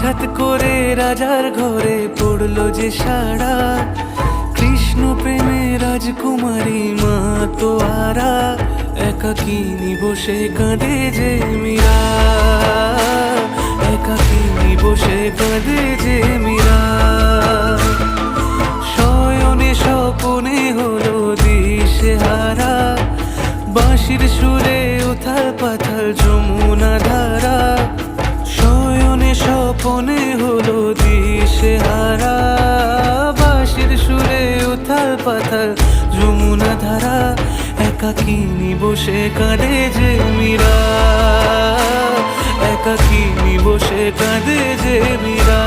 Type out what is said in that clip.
হঠাৎ করে রাজার ঘরে পড়লো যে সাড়া, কৃষ্ণ প্রেমে রাজকুমারী মা তো আরা, একাকিনী বসে কাঁদে যে মীরা, একাকিনী বসে কাঁদে যে মীরা। শয়নে স্বপনে হলো দিশেহারা, বাঁশির সুরে উথাল পাথাল যমুনা ধারা। শয়নে স্বপনে হলো দিশেহারা, বাঁশির সুরে উথাল পাথাল যমুনা ধারা, একাকিনী বসে কাঁদে যে মীরা, একাকিনী বসে কাঁদে যে মীরা।